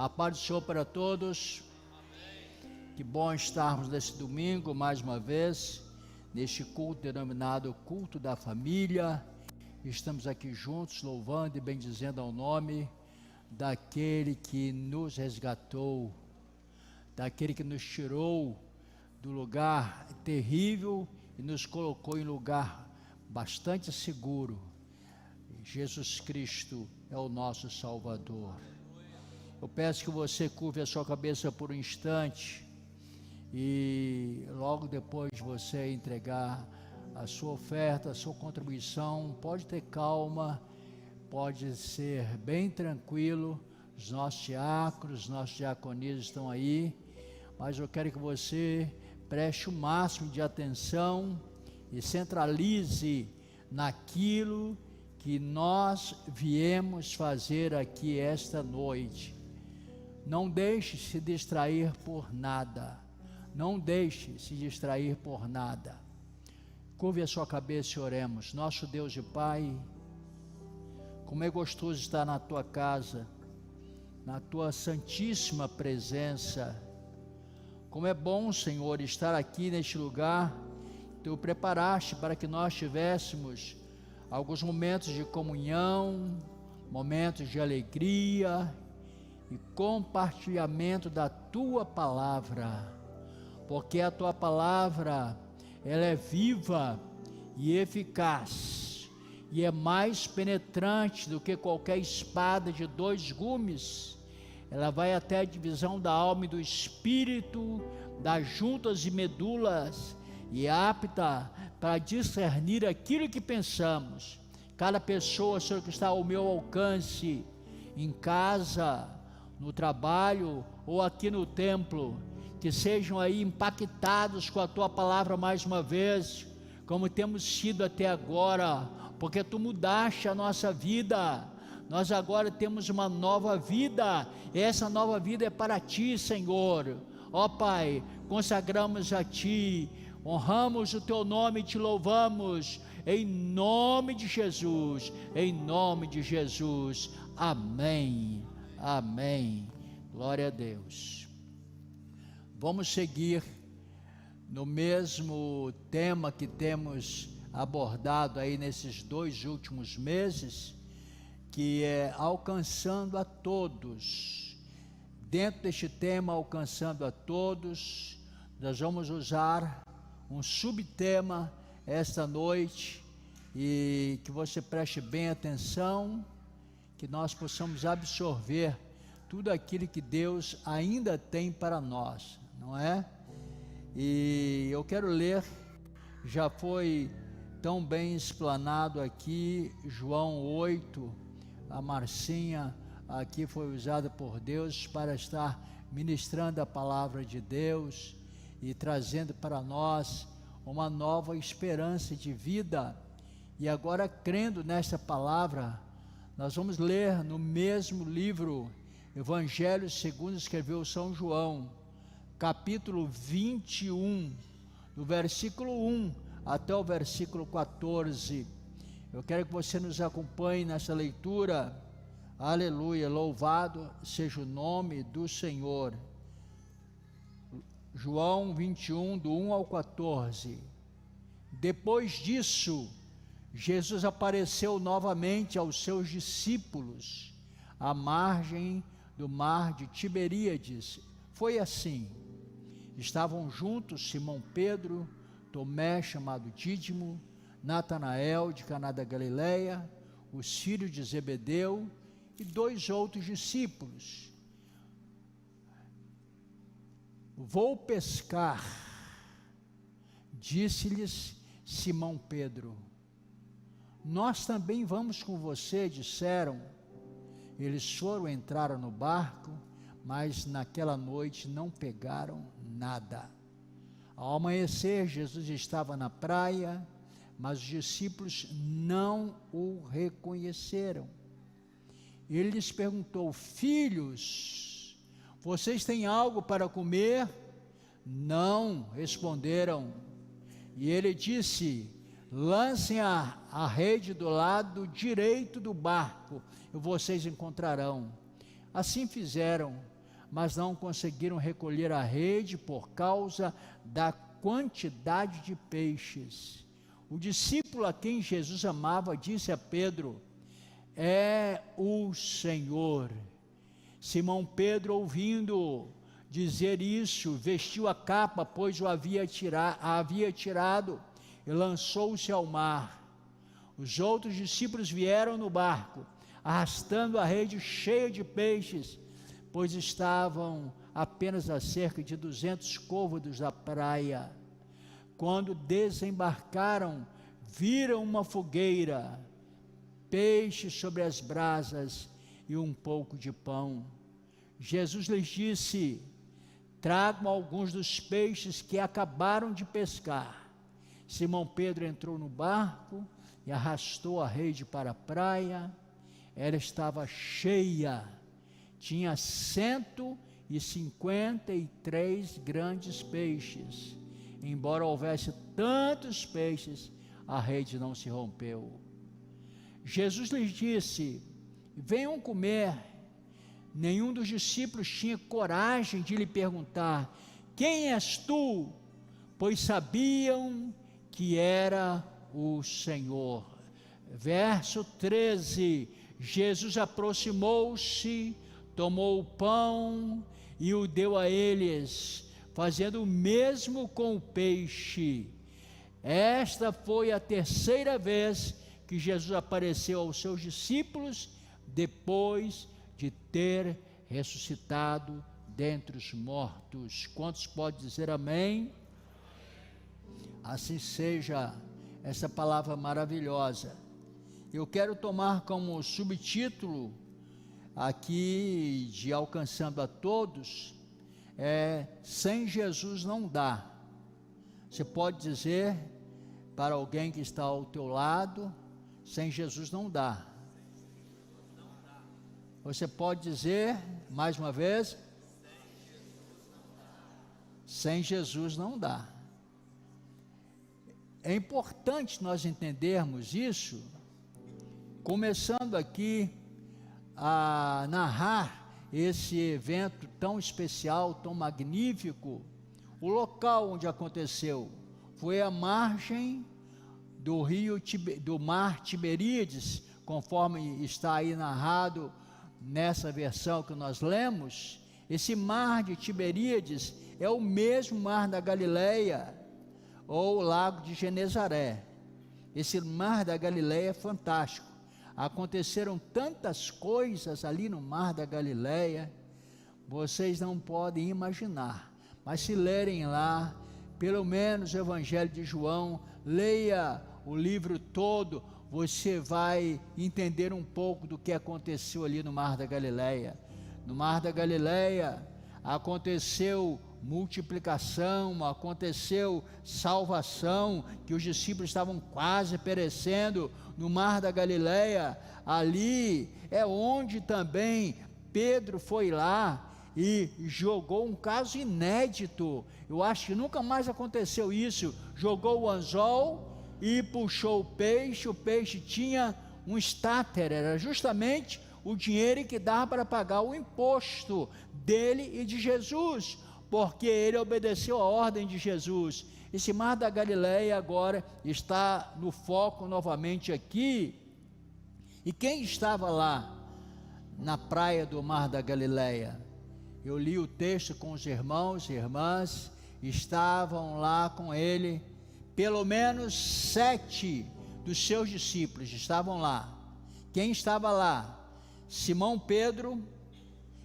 A paz do Senhor para todos. Que bom estarmos nesse domingo mais uma vez, neste culto denominado Culto da Família. Estamos aqui juntos louvando e bendizendo ao nome daquele que nos resgatou, daquele que nos tirou do lugar terrível e nos colocou em lugar bastante seguro. Jesus Cristo é o nosso Salvador. Eu peço que você curve a sua cabeça por um instante e logo depois de você entregar a sua oferta, a sua contribuição, pode ter calma, pode ser bem tranquilo. Os nossos diáconos, os nossos diaconistas estão aí, mas eu quero que você preste o máximo de atenção e centralize naquilo que nós viemos fazer aqui esta noite. Não deixe se distrair por nada. Não deixe se distrair por nada. Curve a sua cabeça e oremos. Nosso Deus e Pai, como é gostoso estar na tua casa, na tua santíssima presença. Como é bom, Senhor, estar aqui neste lugar. Tu preparaste para que nós tivéssemos alguns momentos de comunhão, momentos de alegria e compartilhamento da tua palavra, porque a tua palavra, ela é viva e eficaz, e é mais penetrante do que qualquer espada de dois gumes. Ela vai até a divisão da alma e do espírito, das juntas e medulas, e é apta para discernir aquilo que pensamos. Cada pessoa, Senhor, que está ao meu alcance, em casa, no trabalho ou aqui no templo, que sejam aí impactados com a tua palavra mais uma vez, como temos sido até agora, porque tu mudaste a nossa vida. Nós agora temos uma nova vida, e essa nova vida é para ti, Senhor. Ó Pai, consagramos a ti, honramos o teu nome e te louvamos, em nome de Jesus, em nome de Jesus, amém, amém, glória a Deus. Vamos seguir no mesmo tema que temos abordado aí nesses 2 últimos meses, que é alcançando a todos. Dentro deste tema, alcançando a todos, nós vamos usar um subtema esta noite, e que você preste bem atenção, que nós possamos absorver tudo aquilo que Deus ainda tem para nós, não é? E eu quero ler, já foi tão bem explanado aqui, João 8, a Marcinha aqui foi usada por Deus para estar ministrando a palavra de Deus e trazendo para nós uma nova esperança de vida. E agora, crendo nesta palavra, nós vamos ler no mesmo livro, Evangelho segundo escreveu São João, capítulo 21, do versículo 1 até o versículo 14. Eu quero que você nos acompanhe nessa leitura. Aleluia, louvado seja o nome do Senhor. João 21, do 1 ao 14. Depois disso, Jesus apareceu novamente aos seus discípulos, à margem do mar de Tiberíades. Foi assim: estavam juntos Simão Pedro, Tomé, chamado Dídimo, Natanael, de Caná da Galileia, os filhos de Zebedeu, e 2 outros discípulos. Vou pescar, disse-lhes Simão Pedro. Nós também vamos com você, disseram. Eles foram, entraram no barco, mas naquela noite não pegaram nada. Ao amanhecer, Jesus estava na praia, mas os discípulos não o reconheceram. Ele lhes perguntou: filhos, vocês têm algo para comer? Não, responderam. E ele disse: lancem a rede do lado direito do barco, e vocês encontrarão. Assim fizeram. mas não conseguiram recolher a rede por causa da quantidade de peixes. O discípulo a quem Jesus amava disse a Pedro: é o Senhor. Simão Pedro, ouvindo dizer isso, vestiu a capa, pois a havia tirado, e lançou-se ao mar. Os outros discípulos vieram no barco, arrastando a rede cheia de peixes, pois estavam apenas a cerca de 200 côvados da praia. Quando desembarcaram, viram uma fogueira, peixes sobre as brasas e um pouco de pão. Jesus lhes disse: tragam alguns dos peixes que acabaram de pescar. Simão Pedro entrou no barco e arrastou a rede para a praia. Ela estava cheia, tinha 153 grandes peixes. Embora houvesse tantos peixes, a rede não se rompeu. Jesus lhes disse: venham comer. Nenhum dos discípulos tinha coragem de lhe perguntar: quem és tu? Pois sabiam que era o Senhor. Verso 13: Jesus aproximou-se, tomou o pão e o deu a eles, fazendo o mesmo com o peixe. Esta foi a terceira vez que Jesus apareceu aos seus discípulos, depois de ter ressuscitado dentre os mortos. Quantos podem dizer amém? Assim seja essa palavra maravilhosa. Eu quero tomar como subtítulo aqui de Alcançando a Todos, sem Jesus não dá. Você pode dizer para alguém que está ao teu lado: sem Jesus não dá. Você pode dizer mais uma vez: sem Jesus não dá. É importante nós entendermos isso, começando aqui a narrar esse evento tão especial, tão magnífico. O local onde aconteceu foi a margem do do mar Tiberíades, conforme está aí narrado nessa versão que nós lemos. Esse mar de Tiberíades é o mesmo mar da Galileia, ou lago de Genezaré. Esse mar da Galileia é fantástico. Aconteceram tantas coisas ali no mar da Galileia, vocês não podem imaginar. Mas se lerem lá, pelo menos o Evangelho de João, leia o livro todo, você vai entender um pouco do que aconteceu ali no mar da Galileia. No mar da Galileia aconteceu multiplicação, aconteceu salvação, que os discípulos estavam quase perecendo. No mar da Galileia, ali é onde também Pedro foi lá e jogou um caso inédito. Eu acho que nunca mais aconteceu isso. Jogou o anzol e puxou o peixe tinha um estáter, era justamente o dinheiro que dava para pagar o imposto dele e de Jesus, porque ele obedeceu a ordem de Jesus. Esse mar da Galileia agora está no foco novamente aqui. E quem estava lá na praia do mar da Galileia? Eu li o texto com os irmãos e irmãs, estavam lá com ele, pelo menos 7 dos seus discípulos estavam lá. Quem estava lá? Simão Pedro,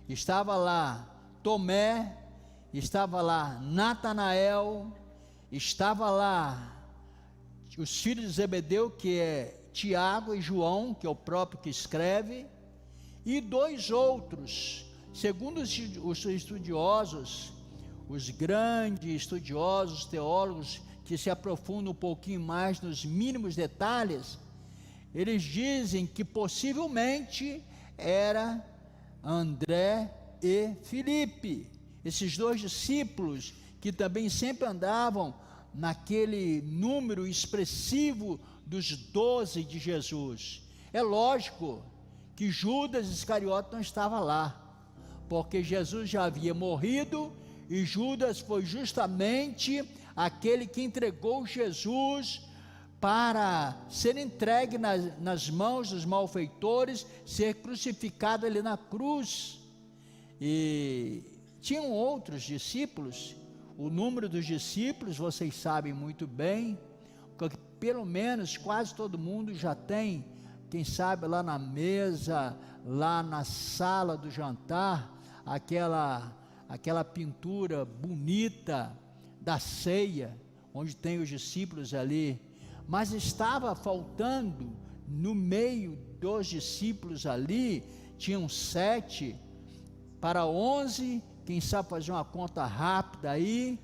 estava lá Tomé, estava lá Natanael, estava lá os filhos de Zebedeu, que é Tiago e João, que é o próprio que escreve, e 2 outros, segundo os estudiosos, os grandes estudiosos, teólogos, que se aprofundam um pouquinho mais nos mínimos detalhes, eles dizem que possivelmente era André e Filipe, esses 2 discípulos que também sempre andavam naquele número expressivo dos 12 de Jesus. É lógico que Judas Iscariote não estava lá, porque Jesus já havia morrido e Judas foi justamente aquele que entregou Jesus para ser entregue nas mãos dos malfeitores, ser crucificado ali na cruz. E tinham outros discípulos. O número dos discípulos vocês sabem muito bem, porque pelo menos quase todo mundo já tem, quem sabe lá na mesa, lá na sala do jantar, aquela pintura bonita da ceia, onde tem os discípulos ali. Mas estava faltando, no meio dos discípulos ali, tinham 7 para 11, quem sabe fazer uma conta rápida aí,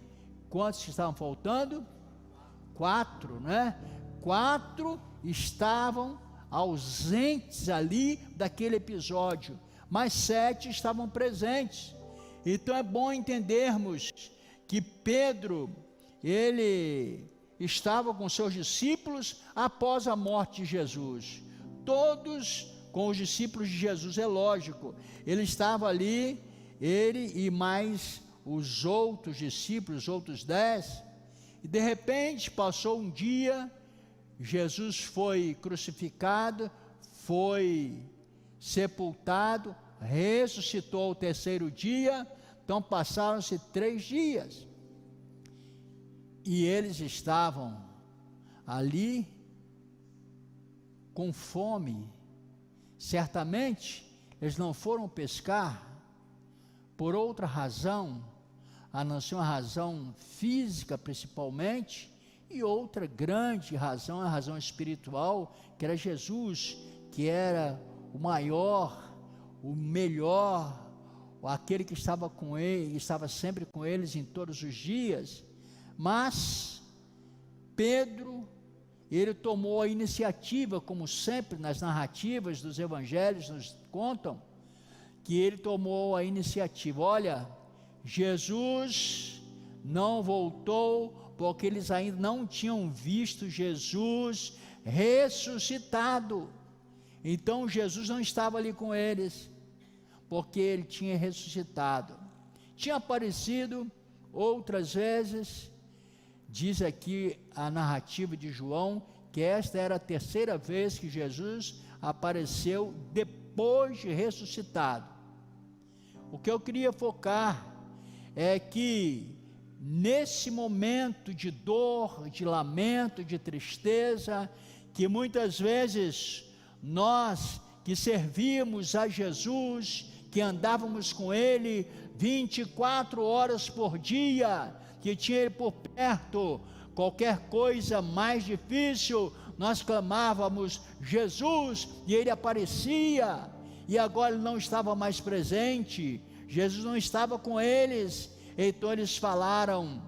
quantos estavam faltando? 4, né? 4 estavam ausentes ali daquele episódio, mas 7 estavam presentes. Então é bom entendermos que Pedro, ele estava com seus discípulos após a morte de Jesus, todos com os discípulos de Jesus, é lógico, ele estava ali, ele e mais os outros discípulos, os outros 10, e de repente passou um dia, Jesus foi crucificado, foi sepultado, ressuscitou ao terceiro dia, então passaram-se 3 dias, e eles estavam ali com fome. Certamente eles não foram pescar por outra razão, a não ser uma razão física principalmente, e outra grande razão, a razão espiritual, que era Jesus, que era o maior, o melhor, aquele que estava com ele, estava sempre com eles em todos os dias. Mas Pedro, ele tomou a iniciativa, como sempre nas narrativas dos evangelhos nos contam, que ele tomou a iniciativa. Olha, Jesus não voltou, porque eles ainda não tinham visto Jesus ressuscitado. Então Jesus não estava ali com eles, porque ele tinha ressuscitado. Tinha aparecido outras vezes. Diz aqui a narrativa de João, que esta era a 3ª vez que Jesus apareceu depois de ressuscitado. O que eu queria focar é que nesse momento de dor, de lamento, de tristeza, que muitas vezes nós que servíamos a Jesus, que andávamos com Ele 24 horas por dia, que tinha Ele por perto, qualquer coisa mais difícil, nós clamávamos Jesus, e Ele aparecia, e agora Ele não estava mais presente, Jesus não estava com eles. Então eles falaram: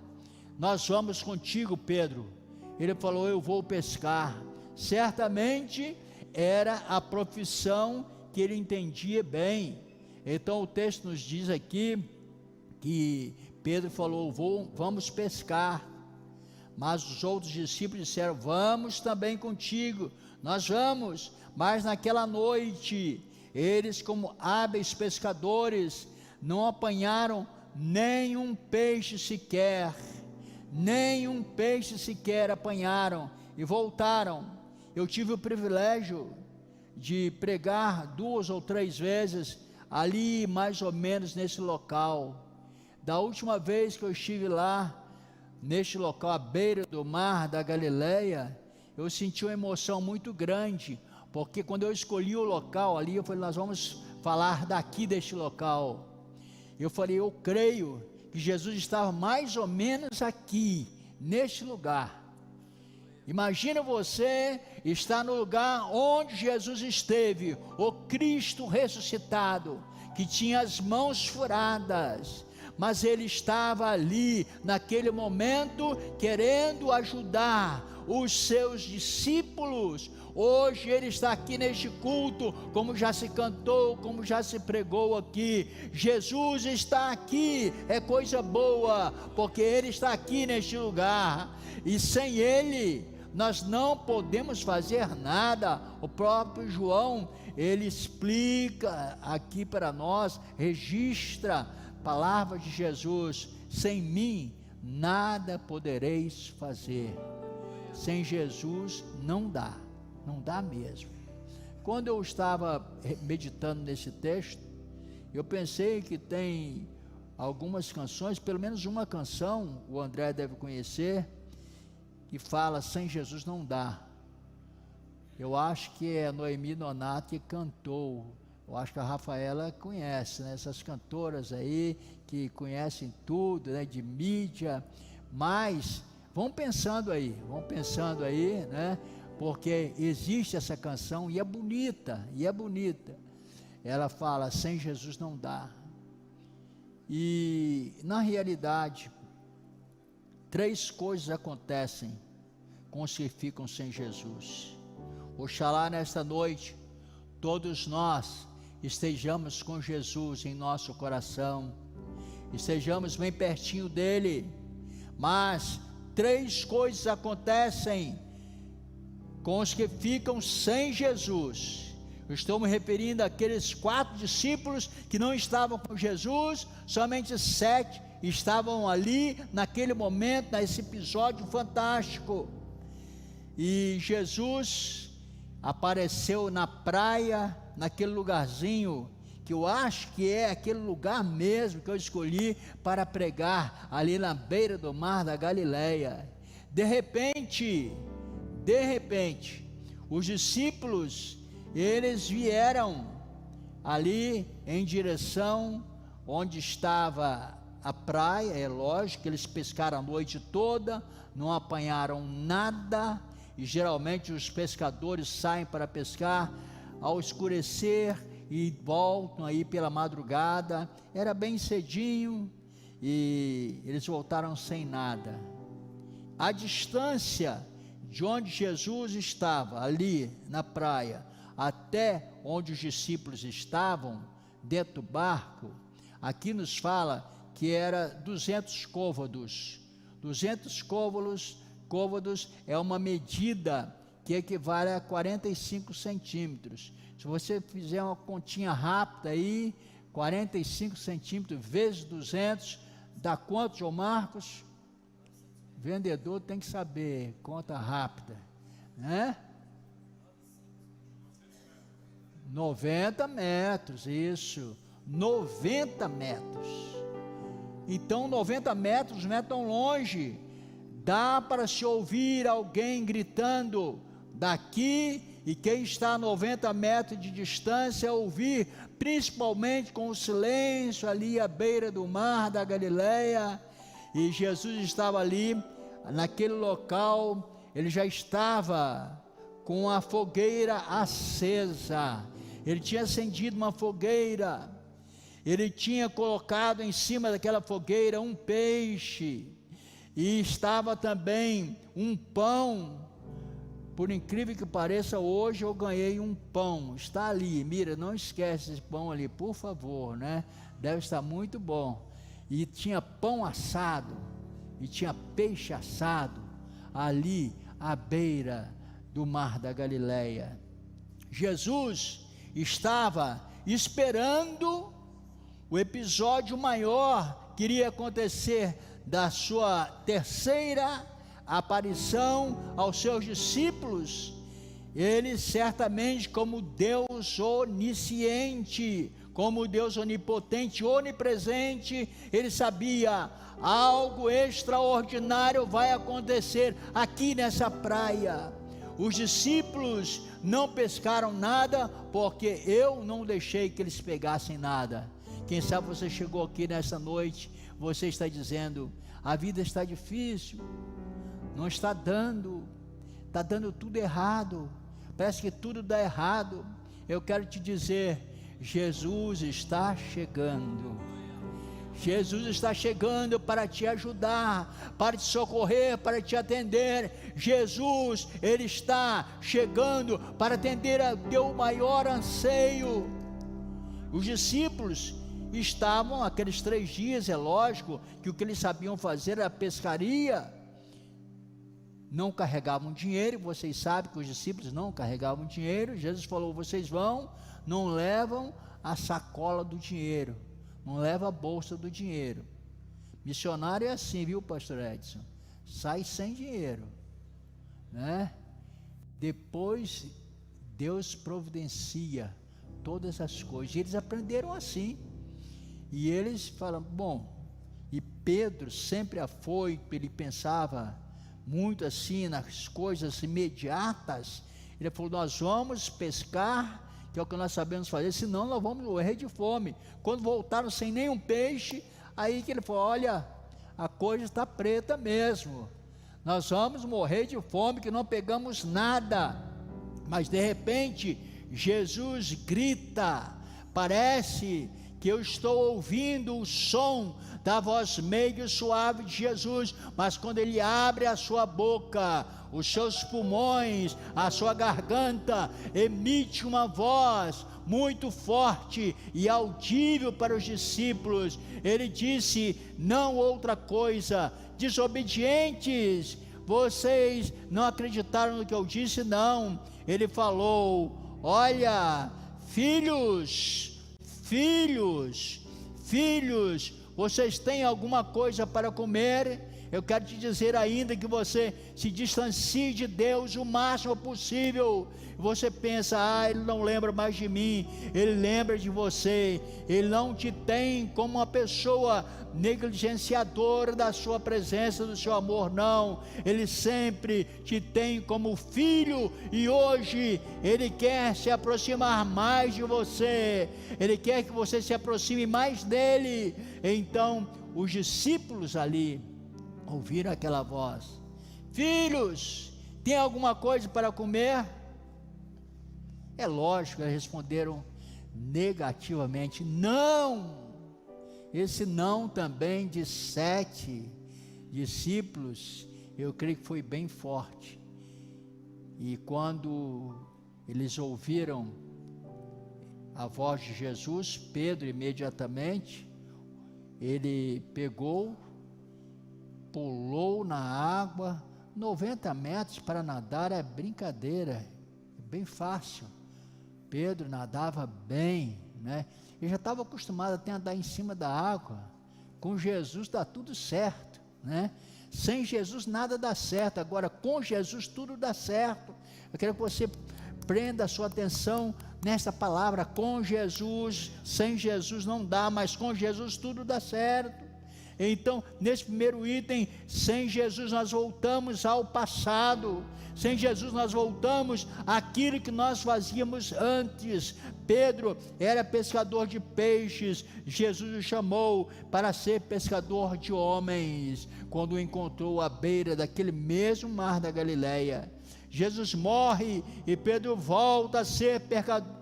nós vamos contigo, Pedro. Ele falou: eu vou pescar. Certamente era a profissão que ele entendia bem. Então o texto nos diz aqui que Pedro falou: vamos pescar. Mas os outros discípulos disseram: vamos também contigo, nós vamos. Mas naquela noite, eles, como hábeis pescadores, não apanharam nenhum peixe sequer apanharam, e voltaram. Eu tive o privilégio de pregar 2 ou 3 vezes, ali mais ou menos nesse local. Da última vez que eu estive lá, neste local, à beira do mar da Galileia, eu senti uma emoção muito grande, porque quando eu escolhi o local ali, eu falei: nós vamos falar daqui deste local. Eu falei: eu creio que Jesus estava mais ou menos aqui, neste lugar. Imagina você estar no lugar onde Jesus esteve, o Cristo ressuscitado, que tinha as mãos furadas, mas Ele estava ali, naquele momento, querendo ajudar os seus discípulos. Hoje Ele está aqui neste culto, como já se cantou, como já se pregou aqui. Jesus está aqui, é coisa boa, porque Ele está aqui neste lugar, e sem Ele nós não podemos fazer nada. O próprio João, ele explica aqui para nós, registra palavras de Jesus: sem mim nada podereis fazer. Sem Jesus não dá mesmo. Quando eu estava meditando nesse texto, eu pensei que tem algumas canções, pelo menos uma canção, o André deve conhecer, que fala: sem Jesus não dá. Eu acho que é a Noemi Nonato que cantou. Eu acho que a Rafaela conhece, né? Essas cantoras aí que conhecem tudo, né? De mídia. Mas vão pensando aí, né? Porque existe essa canção e é bonita, Ela fala: sem Jesus não dá. E na realidade, 3 coisas acontecem com os que ficam sem Jesus. Oxalá nesta noite todos nós estejamos com Jesus em nosso coração, estejamos bem pertinho dele. Mas 3 coisas acontecem com os que ficam sem Jesus. Eu estou me referindo àqueles 4 discípulos que não estavam com Jesus, somente 7 estavam ali naquele momento, nesse episódio fantástico. E Jesus apareceu na praia, naquele lugarzinho, que eu acho que é aquele lugar mesmo que eu escolhi para pregar, ali na beira do mar da Galileia. De repente, os discípulos, eles vieram ali em direção onde estava a praia. É lógico que eles pescaram a noite toda, não apanharam nada, e geralmente os pescadores saem para pescar ao escurecer e voltam aí pela madrugada. Era bem cedinho e eles voltaram sem nada. A distância de onde Jesus estava, ali na praia, até onde os discípulos estavam, dentro do barco, aqui nos fala que era 200 côvados. 200 côvados é uma medida que equivale a 45 centímetros. Se você fizer uma continha rápida aí, 45 centímetros vezes 200, dá quanto, João Marcos? Vendedor tem que saber, conta rápida, né? 90 metros, isso, 90 metros. Então 90 metros não é tão longe. Dá para se ouvir alguém gritando daqui, e quem está a 90 metros de distância ouvir, principalmente com o silêncio ali à beira do mar da Galileia. E Jesus estava ali, naquele local, ele já estava com a fogueira acesa. Ele tinha acendido uma fogueira, ele tinha colocado em cima daquela fogueira um peixe, e estava também um pão. Por incrível que pareça, hoje eu ganhei um pão, está ali, mira, não esquece esse pão ali, por favor, né? Deve estar muito bom. E tinha pão assado, e tinha peixe assado, ali à beira do mar da Galileia. Jesus estava esperando o episódio maior que iria acontecer da sua terceira aparição aos seus discípulos. Ele certamente, como Deus onisciente, como Deus onipotente, onipresente, ele sabia: algo extraordinário vai acontecer aqui nessa praia. Os discípulos não pescaram nada, porque eu não deixei que eles pegassem nada. Quem sabe você chegou aqui nessa noite, você está dizendo: a vida está difícil, não está dando, está dando tudo errado, parece que tudo dá errado. Eu quero te dizer: Jesus está chegando. Jesus está chegando para te ajudar, para te socorrer, para te atender. Jesus, Ele está chegando para atender ao teu maior anseio. Os discípulos estavam aqueles 3 dias, é lógico que o que eles sabiam fazer era pescaria. não carregavam dinheiro. Vocês sabem que os discípulos não carregavam dinheiro. Jesus falou: vocês vão, não levam a sacola do dinheiro, não leva a bolsa do dinheiro. Missionário é assim, viu, pastor Edson? Sai sem dinheiro, né? Depois Deus providencia todas as coisas. E eles aprenderam assim. E eles falam: bom, e Pedro sempre afoito, ele pensava muito assim nas coisas imediatas. Ele falou: nós vamos pescar, que é o que nós sabemos fazer, senão nós vamos morrer de fome. Quando voltaram sem nenhum peixe, aí que ele falou: olha, a coisa está preta mesmo, nós vamos morrer de fome, que não pegamos nada. Mas de repente Jesus grita, parece que eu estou ouvindo o som da voz meio suave de Jesus, mas quando ele abre a sua boca, os seus pulmões, a sua garganta, emite uma voz muito forte e audível para os discípulos. Ele disse: não outra coisa, desobedientes, vocês não acreditaram no que eu disse? Não. Ele falou: olha, filhos, vocês têm alguma coisa para comer? Eu quero te dizer ainda que você se distancie de Deus o máximo possível. Você pensa: ele não lembra mais de mim. Ele lembra de você. Ele não te tem como uma pessoa negligenciadora da sua presença, do seu amor, não. Ele sempre te tem como filho, e hoje ele quer se aproximar mais de você. Ele quer que você se aproxime mais dele. Então os discípulos ali ouviram aquela voz: filhos, tem alguma coisa para comer? É lógico, eles responderam negativamente: não. Esse não também de 7 discípulos, eu creio que foi bem forte. E quando eles ouviram a voz de Jesus, Pedro imediatamente, ele pegou, pulou na água. 90 metros para nadar é brincadeira, é bem fácil. Pedro nadava bem, né? Ele já estava acostumado até a andar em cima da água. Com Jesus dá tudo certo, né? Sem Jesus nada dá certo, agora com Jesus tudo dá certo. Eu quero que você prenda a sua atenção nessa palavra: com Jesus. Sem Jesus não dá, mas com Jesus tudo dá certo. Então, nesse primeiro item, sem Jesus nós voltamos ao passado. Sem Jesus nós voltamos àquilo que nós fazíamos antes. Pedro era pescador de peixes, Jesus o chamou para ser pescador de homens, quando o encontrou à beira daquele mesmo mar da Galileia. Jesus morre e Pedro volta a ser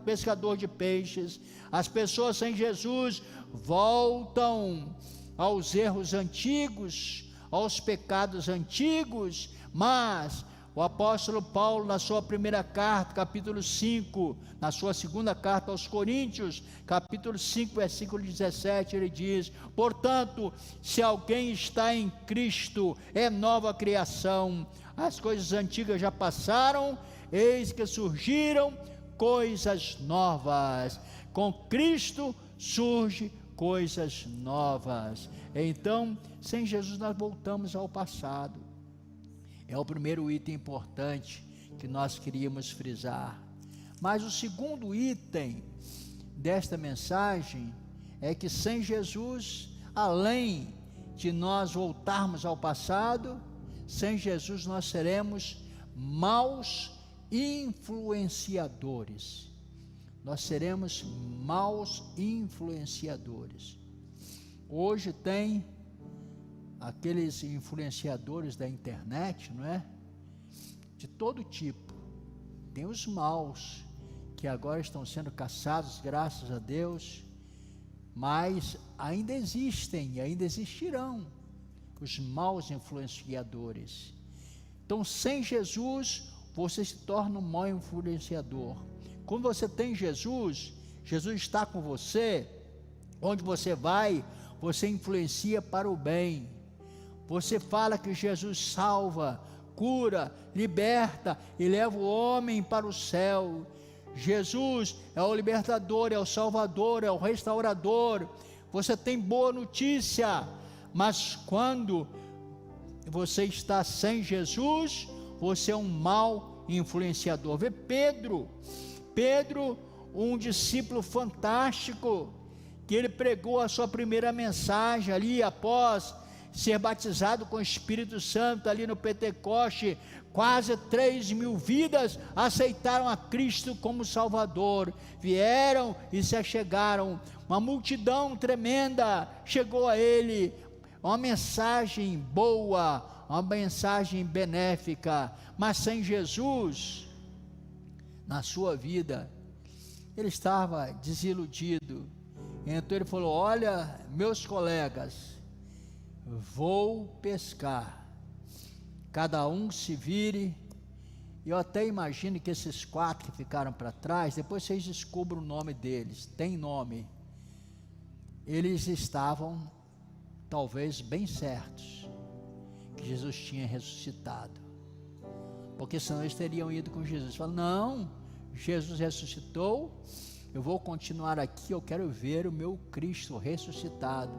pescador de peixes. As pessoas sem Jesus voltam aos erros antigos, aos pecados antigos. Mas o apóstolo Paulo, na sua primeira carta, capítulo 5, na sua segunda carta aos Coríntios, capítulo 5, versículo 17, ele diz: portanto, se alguém está em Cristo, é nova criação, as coisas antigas já passaram, eis que surgiram coisas novas. Com Cristo surge coisas novas. Então, sem Jesus nós voltamos ao passado. É o primeiro item importante que nós queríamos frisar. Mas o segundo item desta mensagem é que sem Jesus, além de nós voltarmos ao passado, sem Jesus nós seremos maus influenciadores. Nós seremos maus influenciadores. Hoje tem aqueles influenciadores da internet, não é? De todo tipo. Tem os maus, que agora estão sendo caçados, graças a Deus, mas ainda existem e ainda existirão os maus influenciadores. Então, sem Jesus, você se torna um mau influenciador. Quando você tem Jesus, Jesus está com você, onde você vai, você influencia para o bem. Você fala que Jesus salva cura, liberta e leva o homem para o céu. Jesus é o libertador, é o salvador, é o restaurador. Você tem boa notícia, mas quando você está sem Jesus, você é um mau influenciador. Vê Pedro, um discípulo fantástico, que ele pregou a sua primeira mensagem ali após ser batizado com o Espírito Santo ali no Pentecoste. Quase 3.000 vidas aceitaram a Cristo como Salvador, vieram e se achegaram, uma multidão tremenda chegou a ele, uma mensagem boa, uma mensagem benéfica, mas sem Jesus na sua vida, ele estava desiludido. Então ele falou: olha, meus colegas, vou pescar, cada um se vire. Eu até imagino que esses 4 que ficaram para trás, depois vocês descubram o nome deles, tem nome. Eles estavam talvez bem certos que Jesus tinha ressuscitado, porque senão eles teriam ido com Jesus. Falaram: não, Jesus ressuscitou, eu vou continuar aqui, eu quero ver o meu Cristo ressuscitado.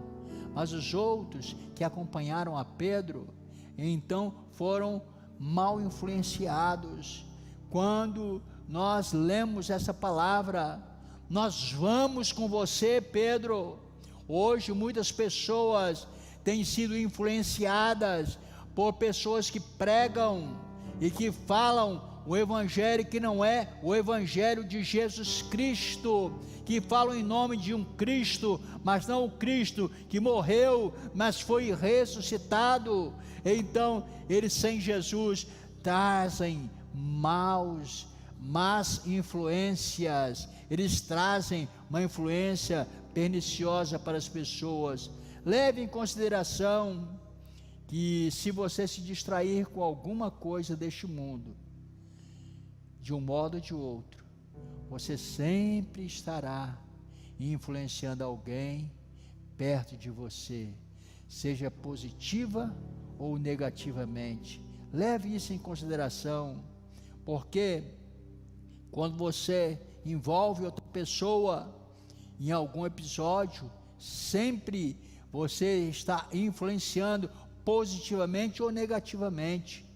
Mas os outros que acompanharam a Pedro, então foram mal influenciados. Quando nós lemos essa palavra, nós vamos com você, Pedro. Hoje muitas pessoas têm sido influenciadas por pessoas que pregam e que falam o evangelho que não é o evangelho de Jesus Cristo, que falam em nome de um Cristo, mas não o Cristo que morreu, mas foi ressuscitado. Então eles sem Jesus trazem más influências, eles trazem uma influência perniciosa para as pessoas. Leve em consideração que se você se distrair com alguma coisa deste mundo, de um modo ou de outro, você sempre estará influenciando alguém perto de você, seja positiva ou negativamente. Leve isso em consideração, porque quando você envolve outra pessoa em algum episódio, sempre você está influenciando positivamente ou negativamente.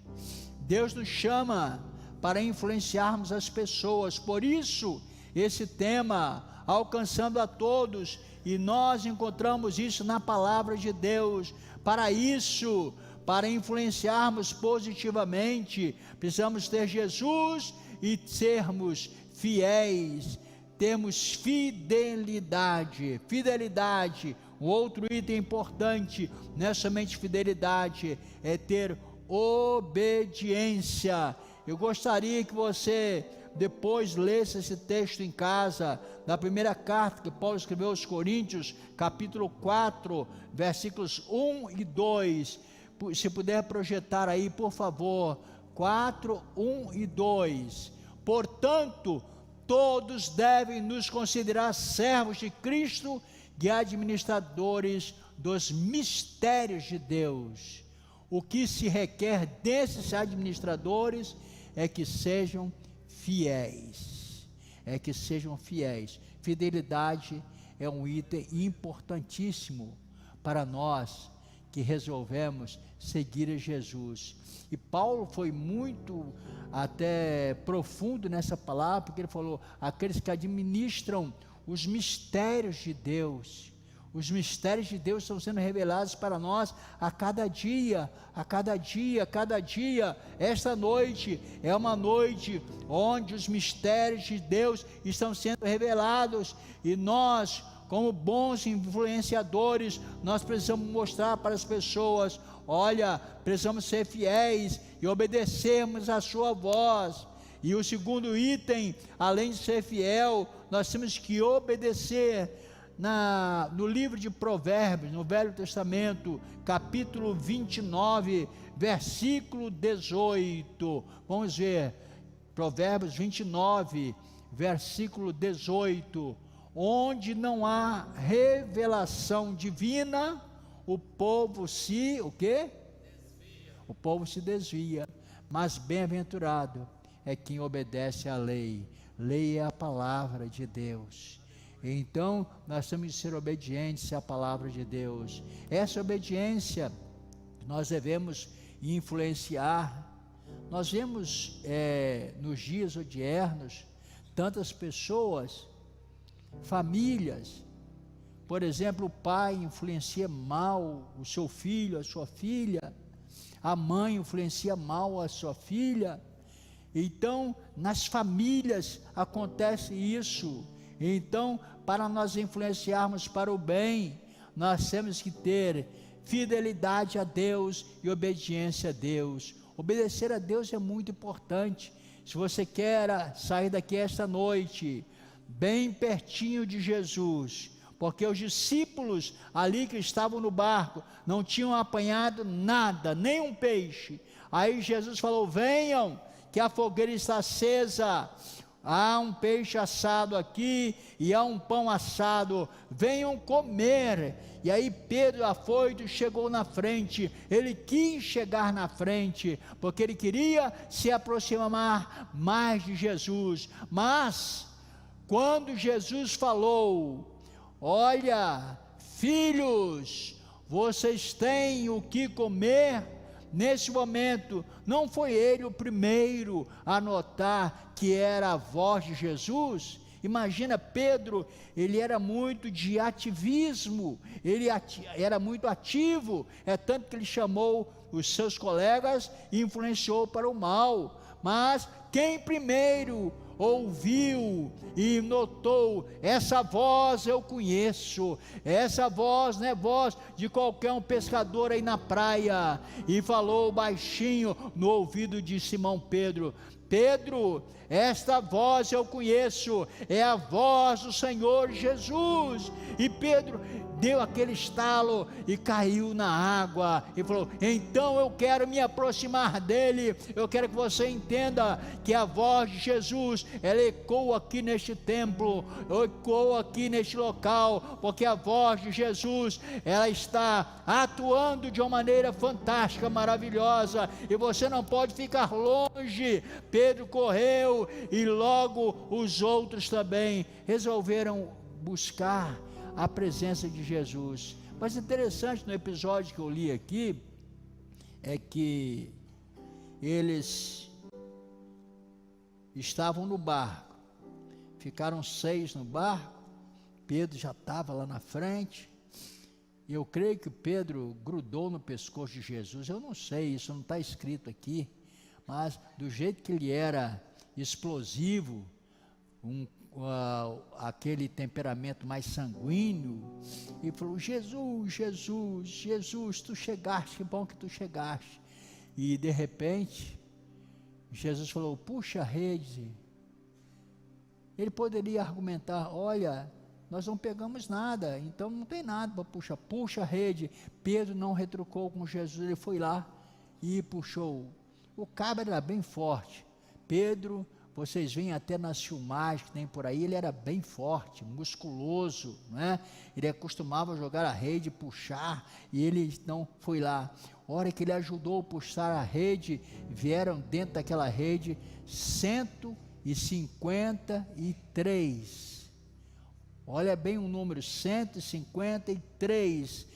Deus nos chama para influenciarmos as pessoas, por isso esse tema, alcançando a todos, e nós encontramos isso na palavra de Deus. Para isso, para influenciarmos positivamente, precisamos ter Jesus e sermos fiéis, temos fidelidade. Um outro item importante, não é somente fidelidade, é ter obediência. Eu gostaria que você depois lesse esse texto em casa, na primeira carta que Paulo escreveu aos Coríntios, capítulo 4, versículos 1 e 2, se puder projetar aí, por favor, 4, 1 e 2, portanto, todos devem nos considerar servos de Cristo e administradores dos mistérios de Deus. O que se requer desses administradores é que sejam fiéis, Fidelidade é um item importantíssimo para nós que resolvemos seguir a Jesus. E Paulo foi muito até profundo nessa palavra, porque ele falou: aqueles que administram os mistérios de Deus. Os mistérios de Deus estão sendo revelados para nós a cada dia. Esta noite é uma noite onde os mistérios de Deus estão sendo revelados, e nós, como bons influenciadores, nós precisamos mostrar para as pessoas: olha, precisamos ser fiéis e obedecermos a sua voz. E o segundo item, além de ser fiel, nós temos que obedecer. No livro de Provérbios, no Velho Testamento, capítulo 29, versículo 18, vamos ver, Provérbios 29, versículo 18, onde não há revelação divina, o povo se, o quê? Desvia. O povo se desvia, mas bem-aventurado é quem obedece à lei. Lei é a palavra de Deus. Então, nós temos de ser obedientes à palavra de Deus. Essa obediência, nós devemos influenciar. Nós vemos nos dias odiernos, tantas pessoas, famílias, por exemplo, o pai influencia mal o seu filho, a sua filha, a mãe influencia mal a sua filha. Então, nas famílias acontece isso. Então, para nós influenciarmos para o bem, nós temos que ter fidelidade a Deus e obediência a Deus. Obedecer a Deus é muito importante. Se você quer sair daqui esta noite, bem pertinho de Jesus, porque os discípulos ali que estavam no barco, não tinham apanhado nada, nem um peixe. Aí Jesus falou: venham, que a fogueira está acesa, há um peixe assado aqui, e há um pão assado, venham comer. E aí Pedro, afoito, chegou na frente. Ele quis chegar na frente, porque ele queria se aproximar mais de Jesus. Mas, quando Jesus falou: olha, filhos, vocês têm o que comer, nesse momento, não foi ele o primeiro a notar que era a voz de Jesus. Imagina, Pedro, ele era muito de ativismo, ele era muito ativo, é tanto que ele chamou os seus colegas e influenciou para o mal. Mas quem primeiro ouviu e notou: essa voz eu conheço, essa voz não é voz de qualquer um pescador aí na praia, e falou baixinho no ouvido de Simão Pedro: Pedro, esta voz eu conheço, é a voz do Senhor Jesus. E Pedro deu aquele estalo e caiu na água, e falou: então eu quero me aproximar dele. Eu quero que você entenda que a voz de Jesus, ela ecoa aqui neste templo, ecoa aqui neste local, porque a voz de Jesus, ela está atuando de uma maneira fantástica, maravilhosa, e você não pode ficar longe. Pedro correu, e logo os outros também resolveram buscar a presença de Jesus. Mas interessante no episódio que eu li aqui, é que eles estavam no barco, ficaram 6 no barco, Pedro já estava lá na frente. Eu creio que Pedro grudou no pescoço de Jesus, eu não sei, isso não está escrito aqui, mas do jeito que ele era explosivo, aquele temperamento mais sanguíneo, e falou: Jesus, Jesus, Jesus, tu chegaste, que bom que tu chegaste. E de repente, Jesus falou: puxa a rede. Ele poderia argumentar: olha, nós não pegamos nada, então não tem nada para puxar, puxa a rede. Pedro não retrucou com Jesus, ele foi lá e puxou. O cabra era bem forte. Pedro, vocês veem até nas filmagens que tem por aí, ele era bem forte, musculoso, né? Ele costumava jogar a rede, puxar, e ele então foi lá. A hora que ele ajudou a puxar a rede, vieram dentro daquela rede 153, olha bem o número, 153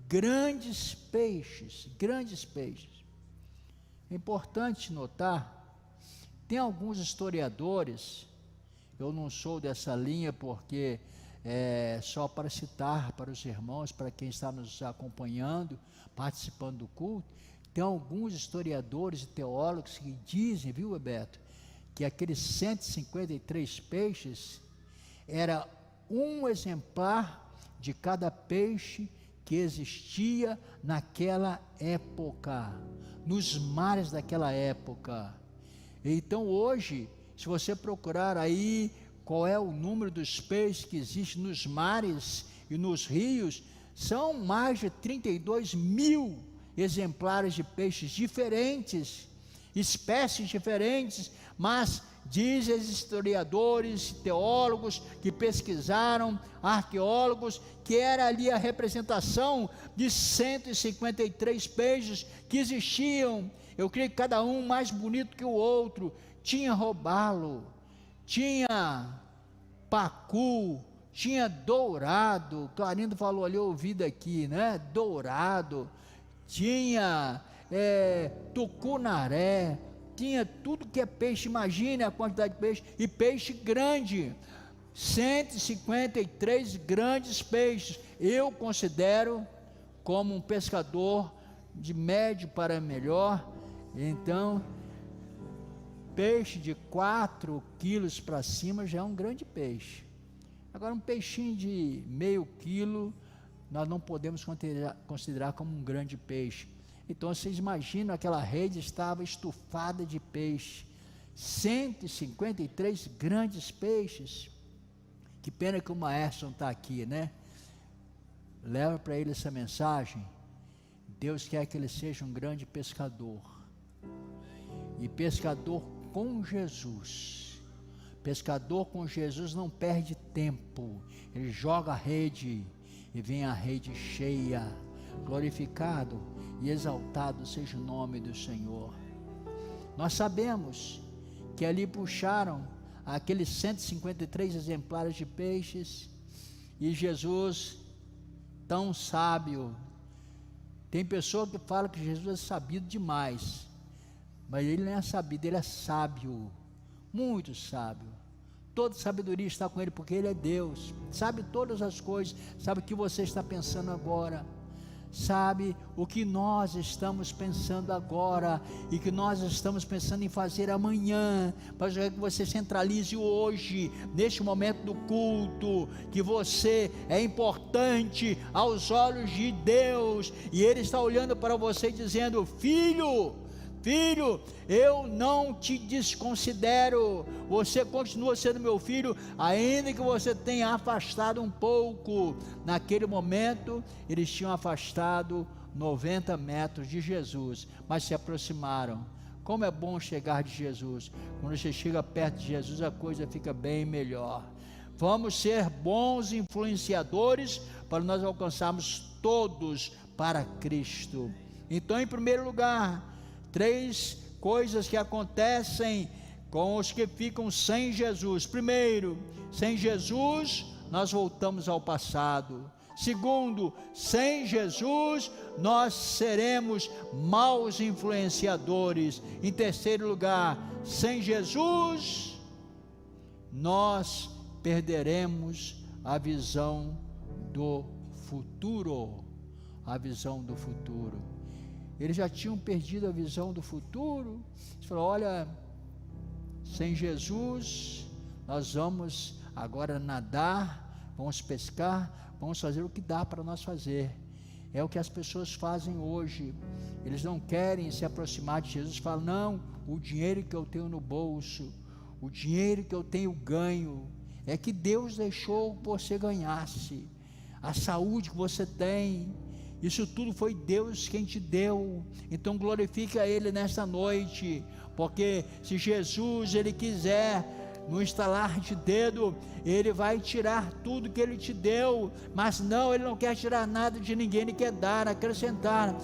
grandes peixes, grandes peixes. É importante notar, tem alguns historiadores, eu não sou dessa linha, porque só para citar para os irmãos, para quem está nos acompanhando, participando do culto, tem alguns historiadores e teólogos que dizem, viu, Beto, que aqueles 153 peixes era um exemplar de cada peixe que existia naquela época, nos mares daquela época. Então hoje, se você procurar aí qual é o número dos peixes que existem nos mares e nos rios, são mais de 32 mil exemplares de peixes diferentes, espécies diferentes, mas Dizem os historiadores, teólogos que pesquisaram, arqueólogos, que era ali a representação de 153 peixes que existiam. Eu creio que cada um mais bonito que o outro. Tinha robalo, tinha pacu, tinha dourado. Clarindo falou ali, ouvi daqui, né? Dourado. Tinha tucunaré. Tinha tudo que é peixe. Imagine a quantidade de peixe, e peixe grande, 153 grandes peixes. Eu considero como um pescador de médio para melhor, então peixe de 4 quilos para cima já é um grande peixe. Agora um peixinho de meio quilo nós não podemos considerar como um grande peixe. Então vocês imaginam, aquela rede estava estufada de peixe, 153 grandes peixes. Que pena que o Maestro não está aqui, né? Leva para ele essa mensagem. Deus quer que ele seja um grande pescador, e pescador com Jesus. Pescador com Jesus não perde tempo, ele joga a rede, e vem a rede cheia. Glorificado e exaltado seja o nome do Senhor. Nós sabemos que ali puxaram aqueles 153 exemplares de peixes, e Jesus, tão sábio, tem pessoa que fala que Jesus é sabido demais, mas ele não é sabido, ele é sábio, muito sábio. Toda sabedoria está com ele, porque ele é Deus, sabe todas as coisas, sabe o que você está pensando agora, sabe o que nós estamos pensando agora, e que nós estamos pensando em fazer amanhã, mas eu quero que você centralize hoje, neste momento do culto, que você é importante aos olhos de Deus, e Ele está olhando para você dizendo: filho, eu não te desconsidero, você continua sendo meu filho, ainda que você tenha afastado um pouco. Naquele momento, eles tinham afastado 90 metros de Jesus, mas se aproximaram. Como é bom chegar de Jesus. Quando você chega perto de Jesus, a coisa fica bem melhor. Vamos ser bons influenciadores, para nós alcançarmos todos para Cristo. Então, em primeiro lugar, 3 coisas que acontecem com os que ficam sem Jesus. Primeiro, sem Jesus nós voltamos ao passado. Segundo, sem Jesus nós seremos maus influenciadores. Em terceiro lugar, sem Jesus nós perderemos a visão do futuro. A visão do futuro. Eles já tinham perdido a visão do futuro. Eles falaram: olha, sem Jesus nós vamos agora nadar, vamos pescar, vamos fazer o que dá para nós fazer. É o que as pessoas fazem hoje. Eles não querem se aproximar de Jesus. Falam: não, o dinheiro que eu tenho no bolso, o dinheiro que eu tenho ganho, é que Deus deixou que você ganhasse. A saúde que você tem, isso tudo foi Deus quem te deu. Então glorifique a Ele nesta noite, porque se Jesus, Ele quiser, no estalar de dedo, Ele vai tirar tudo que Ele te deu. Mas não, Ele não quer tirar nada de ninguém, Ele quer dar, acrescentar.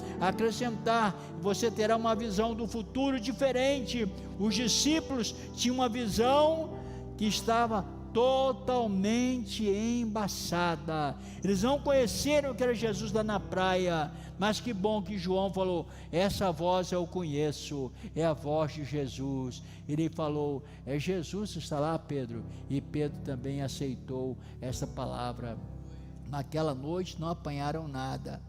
Você terá uma visão do futuro diferente. Os discípulos tinham uma visão que estava totalmente embaçada. Eles não conheceram que era Jesus lá na praia, mas que bom que João falou: essa voz eu conheço, é a voz de Jesus. Ele falou: é Jesus que está lá, Pedro. E Pedro também aceitou essa palavra. Naquela noite não apanharam nada.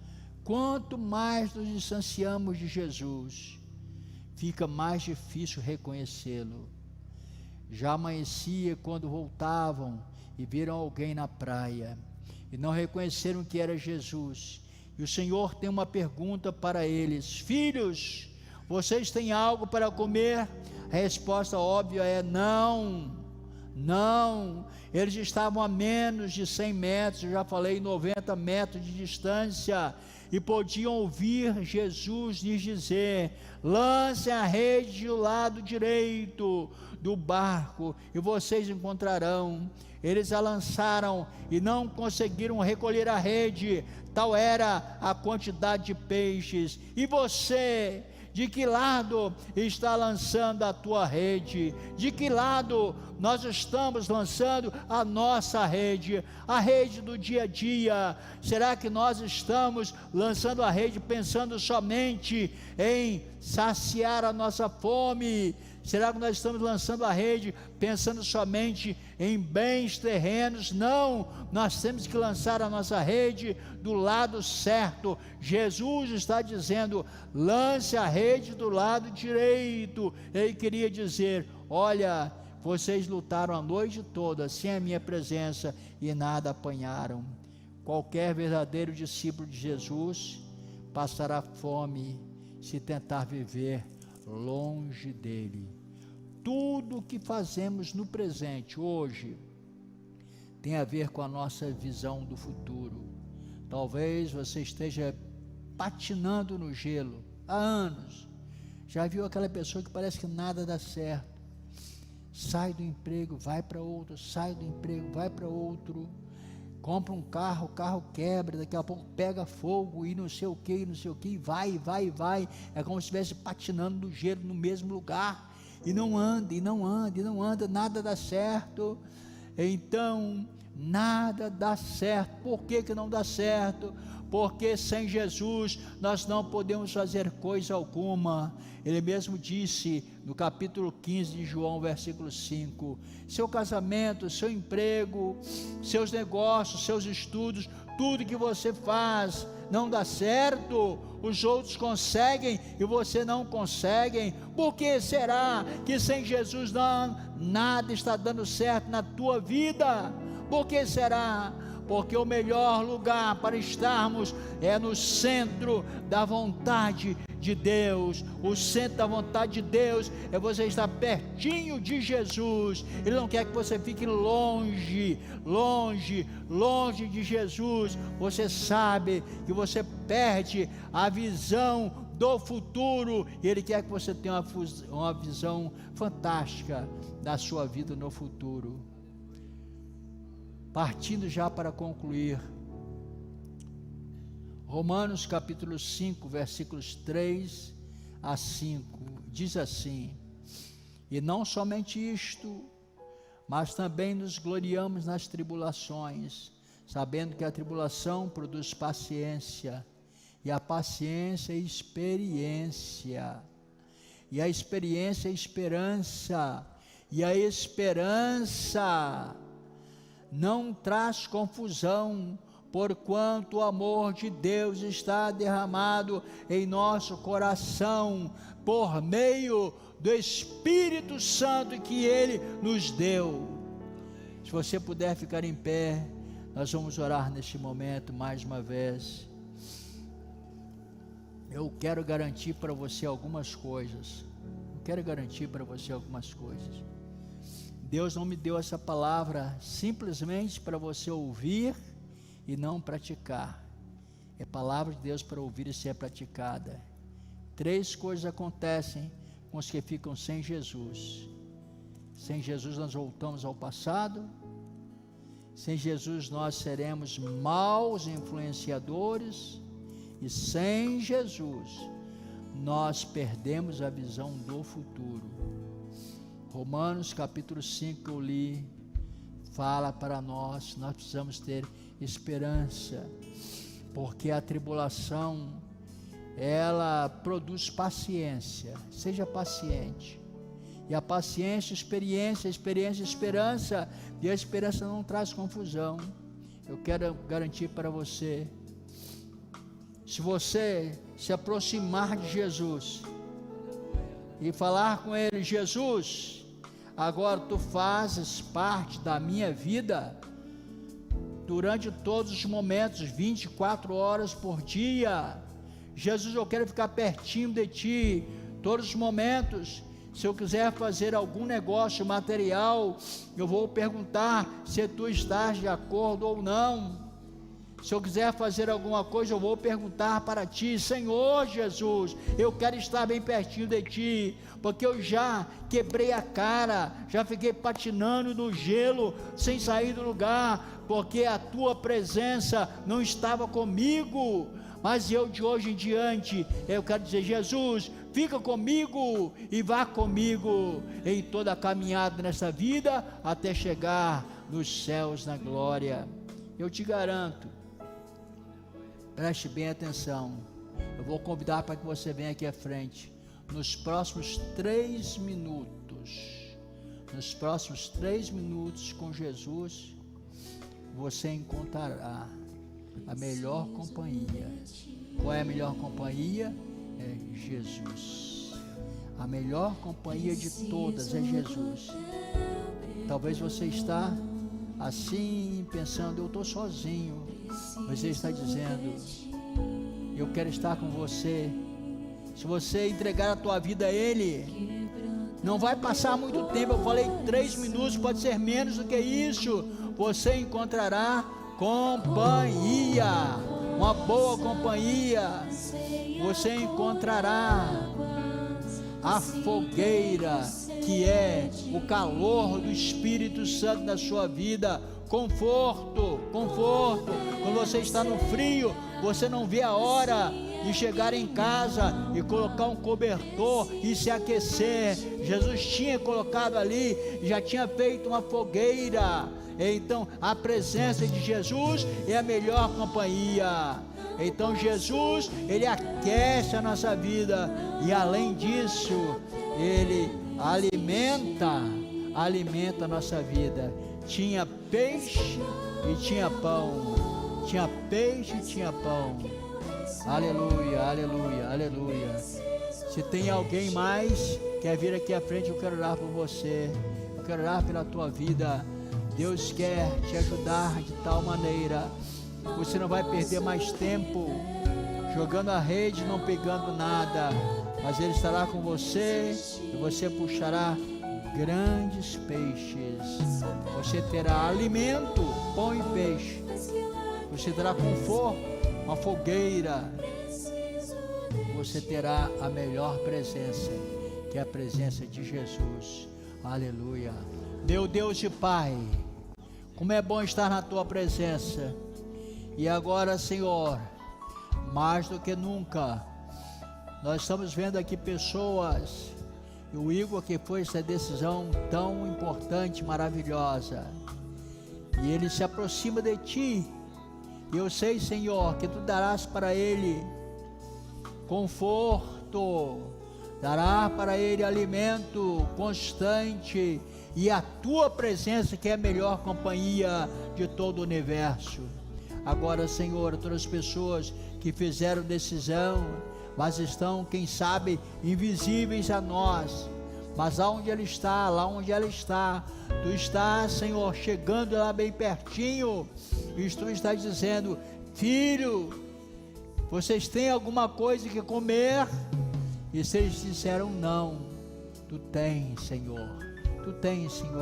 Quanto mais nos distanciamos de Jesus, fica mais difícil reconhecê-lo. Já amanhecia quando voltavam e viram alguém na praia, e não reconheceram que era Jesus. E o Senhor tem uma pergunta para eles: filhos, vocês têm algo para comer? A resposta óbvia é não. Eles estavam a menos de 100 metros, eu já falei, 90 metros de distância. e podiam ouvir Jesus lhes dizer: lancem a rede do lado direito do barco e vocês encontrarão. Eles a lançaram e não conseguiram recolher a rede, tal era a quantidade de peixes. E você, de que lado está lançando a tua rede? De que lado nós estamos lançando a nossa rede? A rede do dia a dia. Será que nós estamos lançando a rede pensando somente em saciar a nossa fome? Será que nós estamos lançando a rede pensando somente em bens terrenos? Não, nós temos que lançar a nossa rede do lado certo. Jesus está dizendo: lance a rede do lado direito. Ele queria dizer: olha, vocês lutaram a noite toda sem a minha presença e nada apanharam. Qualquer verdadeiro discípulo de Jesus passará fome se tentar viver longe dele. Tudo o que fazemos no presente, hoje, tem a ver com a nossa visão do futuro. Talvez você esteja patinando no gelo há anos. Já viu aquela pessoa que parece que nada dá certo? Sai do emprego, vai para outro, sai do emprego, vai para outro. Compra um carro, o carro quebra, daqui a pouco pega fogo e não sei o que, e vai. É como se estivesse patinando no gelo no mesmo lugar. E não anda, nada dá certo. Então, nada dá certo. Por que não dá certo? Porque sem Jesus nós não podemos fazer coisa alguma. Ele mesmo disse no capítulo 15 de João, versículo 5: seu casamento, seu emprego, seus negócios, seus estudos, tudo que você faz não dá certo, os outros conseguem e você não consegue. Por que será que sem Jesus nada está dando certo na tua vida? Por que será? Porque o melhor lugar para estarmos é no centro da vontade de Deus. O centro da vontade de Deus é você estar pertinho de Jesus. Ele não quer que você fique longe de Jesus. Você sabe que você perde a visão do futuro, e Ele quer que você tenha uma visão fantástica da sua vida no futuro. Partindo já para concluir, Romanos capítulo 5, versículos 3 a 5, diz assim: e não somente isto, mas também nos gloriamos nas tribulações, sabendo que a tribulação produz paciência, e a paciência experiência, e a experiência esperança, e a esperança não traz confusão, porquanto o amor de Deus está derramado em nosso coração, por meio do Espírito Santo que Ele nos deu. Se você puder ficar em pé, nós vamos orar neste momento mais uma vez. Eu quero garantir para você algumas coisas. Deus não me deu essa palavra simplesmente para você ouvir e não praticar. É palavra de Deus para ouvir e ser praticada. 3 coisas acontecem com os que ficam sem Jesus. Sem Jesus nós voltamos ao passado. Sem Jesus nós seremos maus influenciadores. E sem Jesus nós perdemos a visão do futuro. Romanos capítulo 5 que eu li, fala para nós precisamos ter esperança, porque a tribulação, ela produz paciência. Seja paciente, e a paciência, experiência, esperança, e a esperança não traz confusão. Eu quero garantir para você, se você se aproximar de Jesus e falar com Ele: Jesus, agora Tu fazes parte da minha vida, durante todos os momentos, 24 horas por dia. Jesus, eu quero ficar pertinho de Ti, todos os momentos. Se eu quiser fazer algum negócio material, eu vou perguntar se Tu estás de acordo ou não. Se eu quiser fazer alguma coisa, eu vou perguntar para ti: Senhor Jesus, eu quero estar bem pertinho de ti, porque eu já quebrei a cara, já fiquei patinando no gelo, sem sair do lugar, porque a tua presença não estava comigo. Mas eu, de hoje em diante, eu quero dizer: Jesus, fica comigo e vá comigo em toda a caminhada nessa vida, até chegar nos céus na glória. Eu te garanto, preste bem atenção, eu vou convidar para que você venha aqui à frente. Nos próximos 3 minutos, com Jesus, você encontrará a melhor companhia. Qual é a melhor companhia? É Jesus. A melhor companhia de todas é Jesus. Talvez você está assim, pensando: eu estou sozinho. Mas Ele está dizendo: eu quero estar com você. Se você entregar a tua vida a Ele, não vai passar muito tempo. Eu falei 3 minutos, pode ser menos do que isso. Você encontrará companhia, uma boa companhia. Você encontrará a fogueira, que é o calor do Espírito Santo na sua vida. Conforto. Quando você está no frio, você não vê a hora de chegar em casa e colocar um cobertor e se aquecer. Jesus tinha colocado ali, já tinha feito uma fogueira. Então a presença de Jesus é a melhor companhia. Então Jesus, Ele aquece a nossa vida, e além disso, Ele alimenta a nossa vida. Tinha peixe e tinha pão. Tinha peixe e tinha pão. Aleluia, aleluia, aleluia. Se tem alguém mais quer vir aqui à frente, eu quero orar por você. Eu quero orar pela tua vida. Deus quer te ajudar de tal maneira. Você não vai perder mais tempo jogando a rede, não pegando nada, mas Ele estará com você e você puxará grandes peixes. Você terá alimento, pão e peixe. Você terá conforto, uma fogueira. Você terá a melhor presença, que é a presença de Jesus. Aleluia. Meu Deus e Pai, como é bom estar na tua presença. E agora, Senhor, mais do que nunca, nós estamos vendo aqui pessoas, e o Igor, que foi essa decisão tão importante, maravilhosa, e ele se aproxima de ti, e eu sei, Senhor, que tu darás para ele conforto, dará para ele alimento constante, e a tua presença, que é a melhor companhia de todo o universo. Agora, Senhor, todas as pessoas que fizeram decisão, mas estão, quem sabe, invisíveis a nós, mas aonde ele está, lá onde ela está, tu estás, Senhor, chegando lá bem pertinho, e tu estás dizendo: filho, vocês têm alguma coisa que comer? E se eles disseram não, tu tens, Senhor,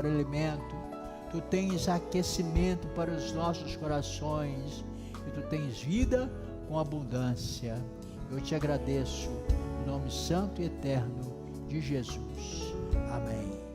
alimento. Tu tens aquecimento para os nossos corações, e tu tens vida com abundância. Eu te agradeço, em nome santo e eterno de Jesus. Amém.